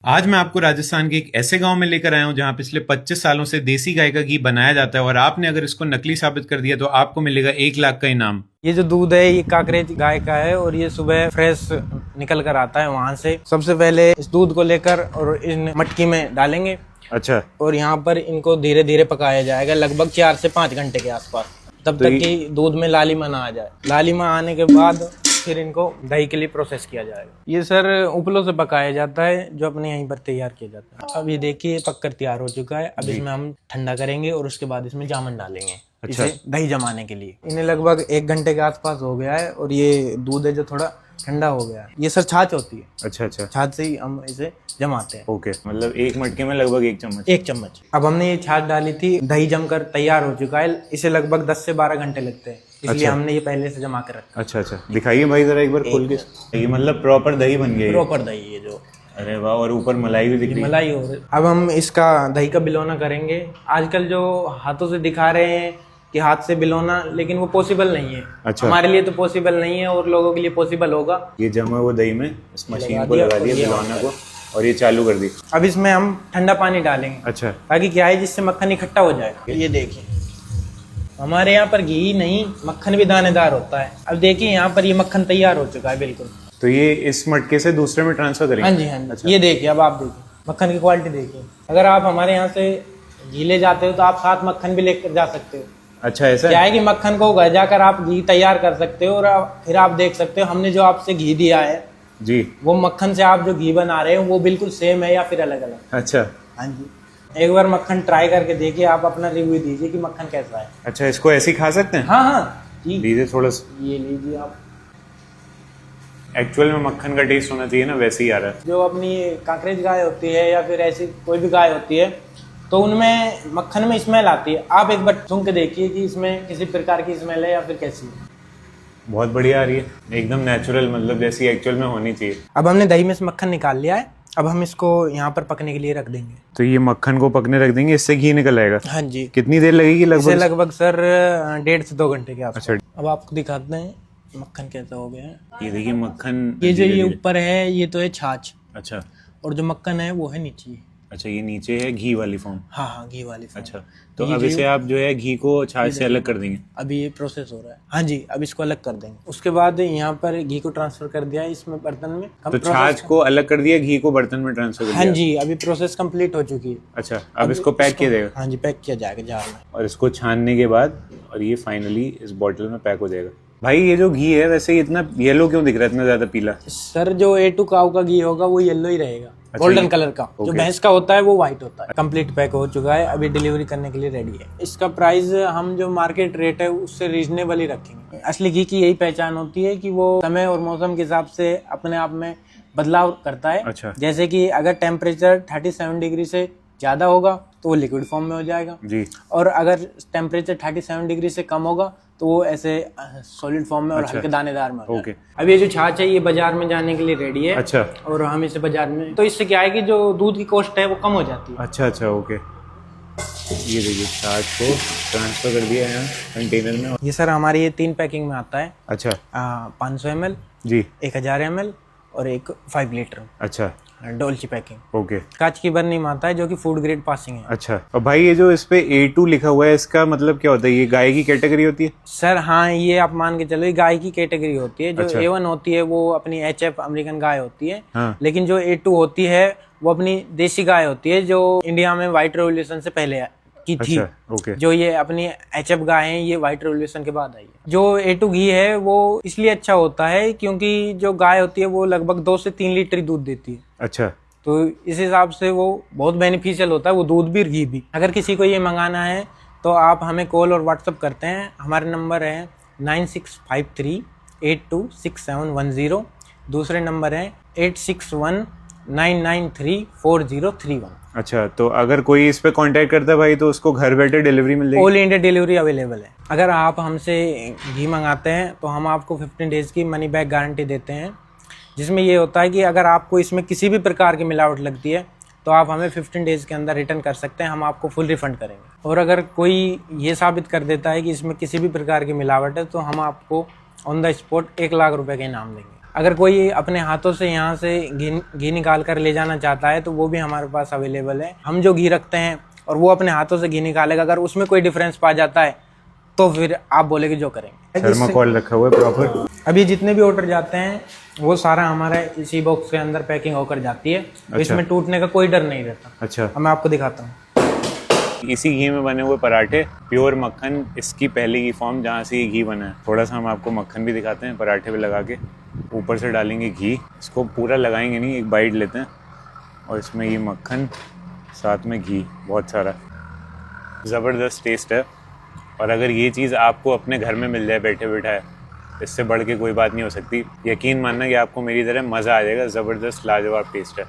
आज मैं आपको राजस्थान के एक ऐसे गांव में लेकर आया हूं जहां पिछले 25 सालों से देसी गाय का घी बनाया जाता है और आपने अगर इसको नकली साबित कर दिया तो आपको मिलेगा 1 लाख का इनाम। ये जो दूध है ये काकरेज गाय का है और ये सुबह फ्रेश निकल कर आता है वहाँ से। सबसे पहले इस दूध को लेकर और इन मटकी में डालेंगे। अच्छा। और यहाँ पर इनको धीरे धीरे पकाया जाएगा लगभग 4 से 5 घंटे के आसपास, तब तक कि दूध में लालिमा ना आ जाए। लालिमा आने के बाद फिर इनको दही के लिए प्रोसेस किया जाएगा। ये सर उपलों से पकाया जाता है जो अपने यहीं पर तैयार किया जाता है। अब ये देखिए पककर तैयार हो चुका है। अब इसमें हम ठंडा करेंगे और उसके बाद इसमें जामन डालेंगे। अच्छा। इसे दही जमाने के लिए इन्हें लगभग 1 घंटे के आसपास हो गया है और ये दूध है जो थोड़ा ठंडा हो गया है। ये सर छाछ होती है। अच्छा अच्छा। छाछ से ही हम इसे जमाते हैं। ओके, मतलब एक मटके में लगभग 1 चम्मच। 1 चम्मच। अब हमने ये छाछ डाली थी, दही जमकर तैयार हो चुका है। इसे लगभग 10 से 12 घंटे लगते हैं, इसलिए हमने ये पहले से जमा कर रखा। अच्छा अच्छा, दिखाइए भाई जरा एक बार खोल के। ये मतलब प्रॉपर दही बन गया है। प्रॉपर दही है जो। अरे वाह, और ऊपर मलाई भी दिख रही है। मलाई हो रही। अब हम इसका दही का बिलौना करेंगे। आजकल जो हाथों से दिखा रहे हैं कि हाथ से बिलौना, लेकिन वो पॉसिबल नहीं है। अच्छा। हमारे लिए तो पॉसिबल नहीं है और लोगों के लिए पॉसिबल होगा। ये जमा हुआ दही में इस मशीन को लगा दिया बिलौना को और ये चालू कर दी। अब इसमें हम ठंडा पानी डालेंगे। अच्छा। ताकि क्या है जिससे मक्खन इकट्ठा हो जाएगा। ये देखिए हमारे यहाँ पर घी नहीं मक्खन भी दानेदार होता है। अब देखिए यहाँ पर ये मक्खन तैयार हो चुका है बिल्कुल। तो ये इस मटके से दूसरे में ट्रांसफर करेंगे? हाँ जी हाँ जी। अच्छा। ये देखिए, अब आप देखिए मक्खन की क्वालिटी देखिए। अगर आप हमारे यहाँ से घी ले जाते हो तो आप साथ मक्खन भी लेकर जा सकते हो। अच्छा, ऐसा क्या है कि मक्खन को घर जाकर आप घी तैयार कर सकते हो और फिर आप देख सकते हो हमने जो आपसे घी दिया है जी, वो मक्खन से आप जो घी बना रहे हो वो बिल्कुल सेम है या फिर अलग अलग। अच्छा। हाँ जी, एक बार मक्खन ट्राई करके देखिए, आप अपना रिव्यू दीजिए कि मक्खन कैसा है। अच्छा, इसको ऐसे ही खा सकते हैं? हाँ हाँ जी, लीजिए थोड़ा सा। ये लीजिए आप। एक्चुअल में मक्खन का टेस्ट होना चाहिए ना, वैसे ही आ रहा है। जो अपनी काकरेज गाय होती है या फिर ऐसी कोई भी गाय होती है तो उनमें मक्खन में स्मेल आती है। आप एक बार सुन के देखिए कि इसमें किसी प्रकार की स्मेल है या फिर कैसी है। बहुत बढ़िया आ रही है, एकदम नेचुरल, मतलब जैसी एक्चुअल में होनी चाहिए। अब हमने दही में से मक्खन निकाल लिया है। अब हम इसको यहाँ पर पकने के लिए रख देंगे। तो ये मक्खन को पकने रख देंगे, इससे घी निकल आएगा? हाँ जी। कितनी देर लगेगी लगभग? लगभग सर 1.5 से 2 घंटे के आसपास। अच्छा। अब आपको दिखाते हैं मक्खन कैसा हो गया है। ये देखिए मक्खन, ये जो ये ऊपर है ये तो है छाछ। अच्छा। और जो मक्खन है वो है नीचे। अच्छा, ये नीचे है घी वाली फॉर्म। हाँ हाँ, घी वाली फॉर्म। अच्छा, तो अब इसे आप जो है घी को छाछ से अलग कर देंगे? अभी ये प्रोसेस हो रहा है। हाँ जी, अब इसको अलग कर देंगे। उसके बाद यहाँ पर घी को ट्रांसफर कर दिया है इसमें बर्तन में। तो छाछ को अलग कर दिया, घी को बर्तन में ट्रांसफर कर दिया? हाँ जी, अभी प्रोसेस कंप्लीट हो चुकी है। अच्छा, अब इसको पैक किया जाएगा? हाँ जी, पैक किया जाएगा जार में। और इसको छानने के बाद और ये फाइनली इस बॉटल में पैक हो जाएगा। भाई ये जो घी है वैसे इतना येलो क्यों दिख रहा है, इतना ज्यादा पीला? सर जो A2 काऊ का घी होगा वो येलो ही रहेगा। अच्छा, गोल्डन कलर का। जो ओके। भैंस का होता है वो व्हाइट होता है। कंप्लीट पैक हो चुका है, अभी डिलीवरी करने के लिए रेडी है। इसका प्राइस हम जो मार्केट रेट है उससे रीजनेबल ही रखेंगे। असली घी की यही पहचान होती है कि वो समय और मौसम के हिसाब से अपने आप में बदलाव करता है। अच्छा। जैसे कि अगर टेम्परेचर 37 डिग्री से ज्यादा होगा तो वो लिक्विड फॉर्म में हो जाएगा जी, और अगर टेम्परेचर 37 डिग्री से कम होगा तो वो ऐसे सॉलिड फॉर्म में और अच्छा। हल्के दानेदार में हो जाएगा। ओके। अब ये जो छाछ है ये बाजार में जाने के लिए रेडी है। अच्छा। और हम इसे बाजार में, तो इससे क्या है कि जो दूध की कॉस्ट है वो कम हो जाती है। अच्छा अच्छा, ओके। ये देखिए छाछ को ट्रांसफर कर दिया यहाँ कंटेनर में। ये सर हमारी ये 3 पैकिंग में आता है। अच्छा। 500 ml, जी, 1000 ml और एक 5 लीटर अच्छा, डोल्ची पैकिंग। ओके। कांच की बर्नी में आता है जो कि फूड ग्रेड पासिंग है। अच्छा, और भाई ये जो इस पे A2 लिखा हुआ है इसका मतलब क्या होता है? ये गाय की कैटेगरी होती है? सर हाँ, ये आप मान के चलो ये गाय की कैटेगरी होती है। जो अच्छा। A1 होती है वो अपनी HF अमेरिकन गाय होती है। हाँ। लेकिन जो A2 होती है वो अपनी देसी गाय होती है जो इंडिया में व्हाइट रेवोल्यूशन से पहले की थी। अच्छा, ओके। जो ये अपनी HF गाय है ये व्हाइट रेवोल्यूशन के बाद आई है। जो A2 घी है वो इसलिए अच्छा होता है क्योंकि जो गाय होती है वो लगभग 2 से 3 लीटर दूध देती है। अच्छा, तो इस हिसाब से वो बहुत बेनिफिशियल होता है, वो दूध भी घी भी। अगर किसी को ये मंगाना है तो आप हमें कॉल और व्हाट्सअप करते हैं। हमारे नंबर है 9653826710। दूसरे नंबर है 8619934031। अच्छा, तो अगर कोई इस पे कांटेक्ट करता है भाई तो उसको घर बैठे डिलीवरी मिल जाएगी? ऑल इंडिया डिलीवरी अवेलेबल है। अगर आप हमसे घी मंगाते हैं तो हम आपको 15 डेज की मनी बैक गारंटी देते हैं, जिसमें ये होता है कि अगर आपको इसमें किसी भी प्रकार की मिलावट लगती है तो आप हमें 15 डेज के अंदर रिटर्न कर सकते हैं, हम आपको फुल रिफंड करेंगे। और अगर कोई ये साबित कर देता है कि इसमें किसी भी प्रकार की मिलावट है तो हम आपको ऑन द स्पॉट 1 लाख रुपए का इनाम देंगे। अगर कोई अपने हाथों से यहाँ से घी निकाल कर ले जाना चाहता है तो वो भी हमारे पास अवेलेबल है। हम जो घी रखते हैं और वो अपने हाथों से घी निकालेगा, अगर उसमें कोई डिफरेंस पा जाता है तो फिर आप बोलेगे जो करेंगे। थर्माकोल रखा हुआ है प्रॉपर। अभी जितने भी ऑर्डर जाते हैं वो सारा हमारा इसी बॉक्स के अंदर पैकिंग होकर जाती है। अच्छा। इसमें टूटने का कोई डर नहीं रहता। अच्छा, अब मैं आपको दिखाता हूँ। इसी घी में बने हुए पराठे, प्योर मक्खन, इसकी पहली घी फॉर्म जहाँ से ये घी बना है। थोड़ा सा हम आपको मक्खन भी दिखाते हैं पराठे पे लगा के। ऊपर से डालेंगे घी, इसको पूरा लगाएंगे नहीं, एक बाइट लेते हैं और इसमें ये मक्खन साथ में घी, बहुत सारा। ज़बरदस्त टेस्ट है। और अगर ये चीज़ आपको अपने घर में मिल जाए बैठे बैठाए, इससे बढ़ के कोई बात नहीं हो सकती। यकीन मानना कि आपको मेरी तरह मज़ा आ जाएगा। ज़बरदस्त लाजवाब टेस्ट है।